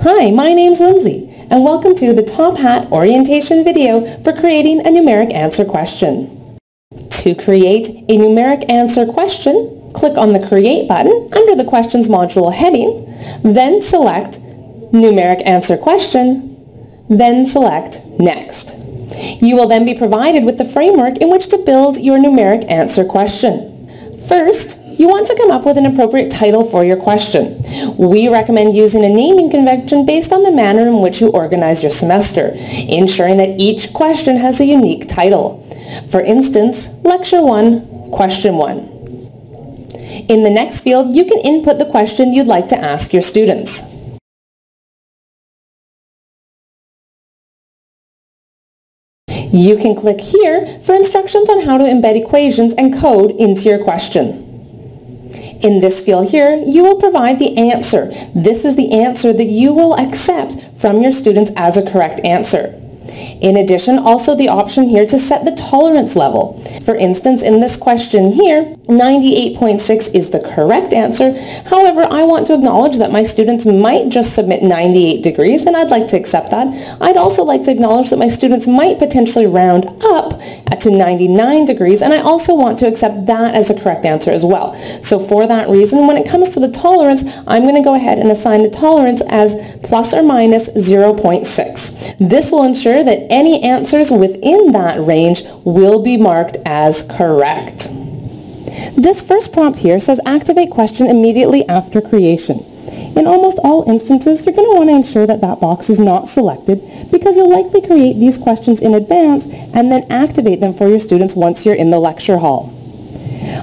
Hi, my name's Lindsay, and welcome to the Top Hat orientation video for creating a numeric answer question. To create a numeric answer question, click on the Create button under the Questions module heading, then select Numeric Answer Question, then select Next. You will then be provided with the framework in which to build your numeric answer question. First, you want to come up with an appropriate title for your question. We recommend using a naming convention based on the manner in which you organize your semester, ensuring that each question has a unique title. For instance, Lecture 1, Question 1. In the next field, you can input the question you'd like to ask your students. You can click here for instructions on how to embed equations and code into your question. In this field here, you will provide the answer. This is the answer that you will accept from your students as a correct answer. In addition, also the option here to set the tolerance level. For instance, in this question here, 98.6 is the correct answer. However, I want to acknowledge that my students might just submit 98 degrees, and I'd like to accept that. I'd also like to acknowledge that my students might potentially round up to 99 degrees, and I also want to accept that as a correct answer as well. So for that reason, when it comes to the tolerance, I'm going to go ahead and assign the tolerance as plus or minus 0.6. This will ensure that any answers within that range will be marked as correct. This first prompt here says activate question immediately after creation. In almost all instances, you're going to want to ensure that that box is not selected because you'll likely create these questions in advance and then activate them for your students once you're in the lecture hall.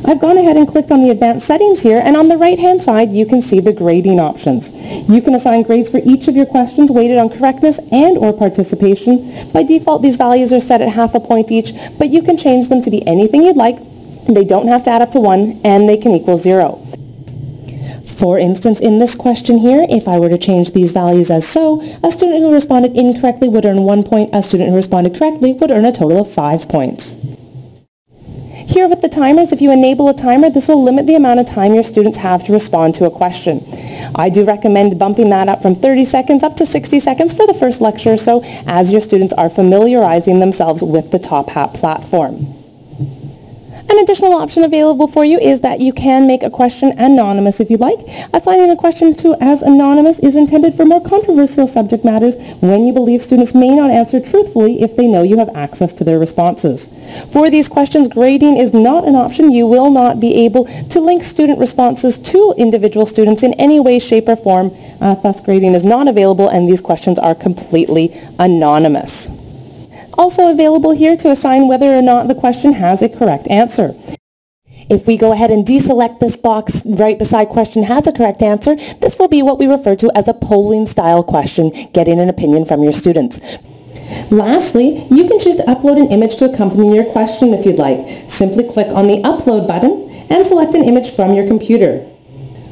I've gone ahead and clicked on the advanced settings here, and on the right hand side you can see the grading options. You can assign grades for each of your questions weighted on correctness and or participation. By default these values are set at half a point each, but you can change them to be anything you'd like. They don't have to add up to 1 and they can equal 0. For instance, in this question here, if I were to change these values as so, a student who responded incorrectly would earn 1 point, a student who responded correctly would earn a total of 5 points. Here with the timers, if you enable a timer, this will limit the amount of time your students have to respond to a question. I do recommend bumping that up from 30 seconds up to 60 seconds for the first lecture or so as your students are familiarizing themselves with the Top Hat platform. An additional option available for you is that you can make a question anonymous if you'd like. Assigning a question to as anonymous is intended for more controversial subject matters when you believe students may not answer truthfully if they know you have access to their responses. For these questions, grading is not an option. You will not be able to link student responses to individual students in any way, shape, or form. Thus, grading is not available and these questions are completely anonymous. Also available here to assign whether or not the question has a correct answer. If we go ahead and deselect this box right beside question has a correct answer, this will be what we refer to as a polling style question, getting an opinion from your students. Lastly, you can choose to upload an image to accompany your question if you'd like. Simply click on the Upload button and select an image from your computer.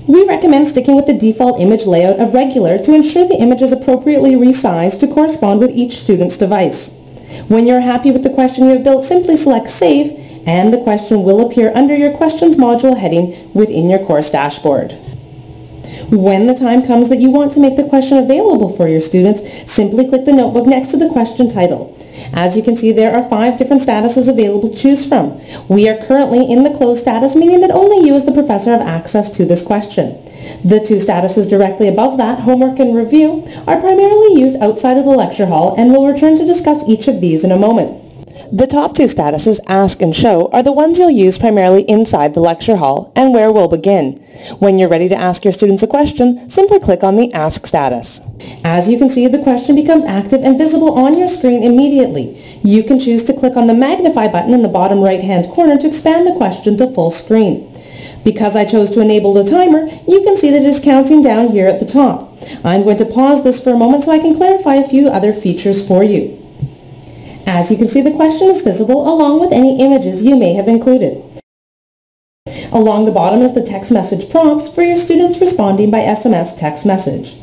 We recommend sticking with the default image layout of regular to ensure the image is appropriately resized to correspond with each student's device. When you're happy with the question you have built, simply select Save, and the question will appear under your Questions module heading within your course dashboard. When the time comes that you want to make the question available for your students, simply click the notebook next to the question title. As you can see, there are 5 different statuses available to choose from. We are currently in the closed status, meaning that only you as the professor have access to this question. The 2 statuses directly above that, homework and review, are primarily used outside of the lecture hall, and we'll return to discuss each of these in a moment. The top 2 statuses, ask and show, are the ones you'll use primarily inside the lecture hall and where we'll begin. When you're ready to ask your students a question, simply click on the ask status. As you can see, the question becomes active and visible on your screen immediately. You can choose to click on the magnify button in the bottom right-hand corner to expand the question to full screen. Because I chose to enable the timer, you can see that it is counting down here at the top. I'm going to pause this for a moment so I can clarify a few other features for you. As you can see, the question is visible along with any images you may have included. Along the bottom is the text message prompts for your students responding by SMS text message.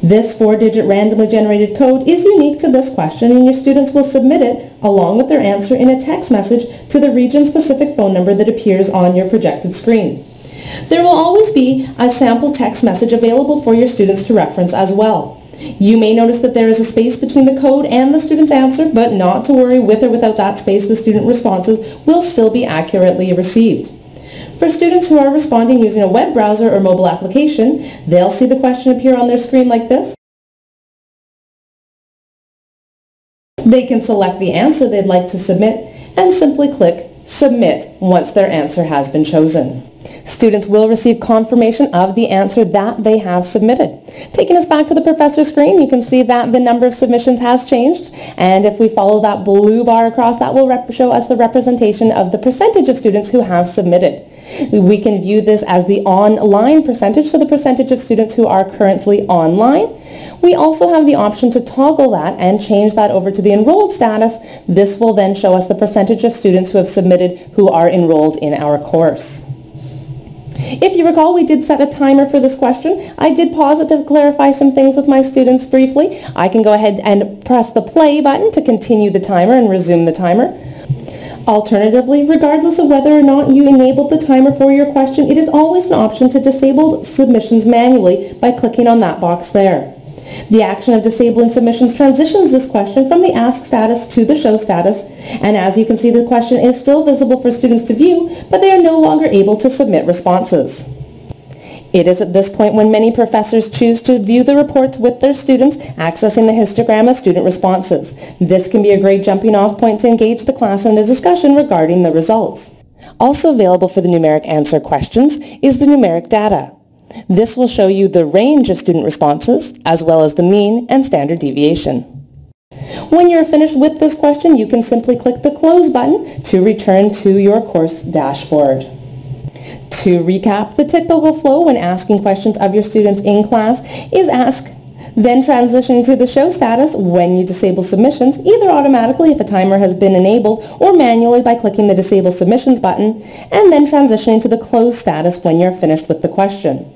This 4-digit randomly generated code is unique to this question, and your students will submit it along with their answer in a text message to the region-specific phone number that appears on your projected screen. There will always be a sample text message available for your students to reference as well. You may notice that there is a space between the code and the student's answer, but not to worry, with or without that space, the student responses will still be accurately received. For students who are responding using a web browser or mobile application, they'll see the question appear on their screen like this. They can select the answer they'd like to submit and simply click Submit once their answer has been chosen. Students will receive confirmation of the answer that they have submitted. Taking us back to the professor's screen, you can see that the number of submissions has changed, and if we follow that blue bar across, that will show us the representation of the percentage of students who have submitted. We can view this as the online percentage, so the percentage of students who are currently online. We also have the option to toggle that and change that over to the enrolled status. This will then show us the percentage of students who have submitted who are enrolled in our course. If you recall, we did set a timer for this question. I did pause it to clarify some things with my students briefly. I can go ahead and press the play button to continue the timer and resume the timer. Alternatively, regardless of whether or not you enabled the timer for your question, it is always an option to disable submissions manually by clicking on that box there. The action of disabling submissions transitions this question from the ask status to the show status, and as you can see, the question is still visible for students to view, but they are no longer able to submit responses. It is at this point when many professors choose to view the reports with their students, accessing the histogram of student responses. This can be a great jumping off point to engage the class in a discussion regarding the results. Also available for the numeric answer questions is the numeric data. This will show you the range of student responses, as well as the mean and standard deviation. When you're finished with this question, you can simply click the Close button to return to your course dashboard. To recap, the typical flow when asking questions of your students in class is ask, then transition to the show status when you disable submissions, either automatically if a timer has been enabled or manually by clicking the Disable Submissions button, and then transitioning to the close status when you're finished with the question.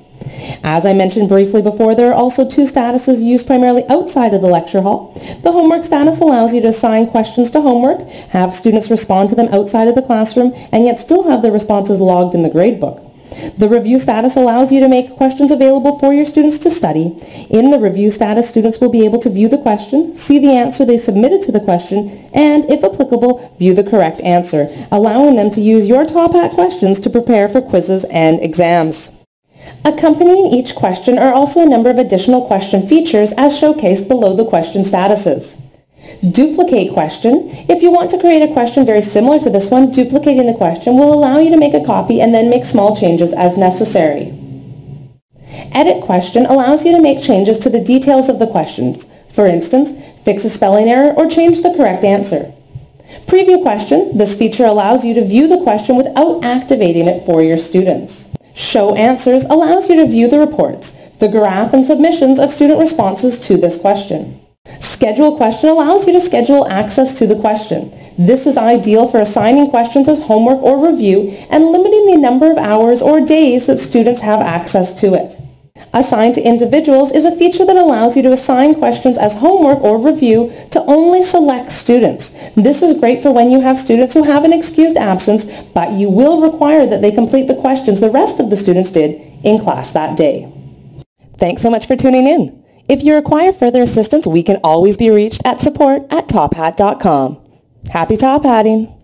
As I mentioned briefly before, there are also two statuses used primarily outside of the lecture hall. The homework status allows you to assign questions to homework, have students respond to them outside of the classroom, and yet still have their responses logged in the gradebook. The review status allows you to make questions available for your students to study. In the review status, students will be able to view the question, see the answer they submitted to the question, and, if applicable, view the correct answer, allowing them to use your top hat questions to prepare for quizzes and exams. Accompanying each question are also a number of additional question features as showcased below the question statuses. Duplicate question. If you want to create a question very similar to this one, duplicating the question will allow you to make a copy and then make small changes as necessary. Edit question allows you to make changes to the details of the questions. For instance, fix a spelling error or change the correct answer. Preview question. This feature allows you to view the question without activating it for your students. Show answers allows you to view the reports, the graph and submissions of student responses to this question. Schedule question allows you to schedule access to the question. This is ideal for assigning questions as homework or review and limiting the number of hours or days that students have access to it. Assign to individuals is a feature that allows you to assign questions as homework or review to only select students. This is great for when you have students who have an excused absence, but you will require that they complete the questions the rest of the students did in class that day. Thanks so much for tuning in. If you require further assistance, we can always be reached at support@tophat.com. Happy top hatting!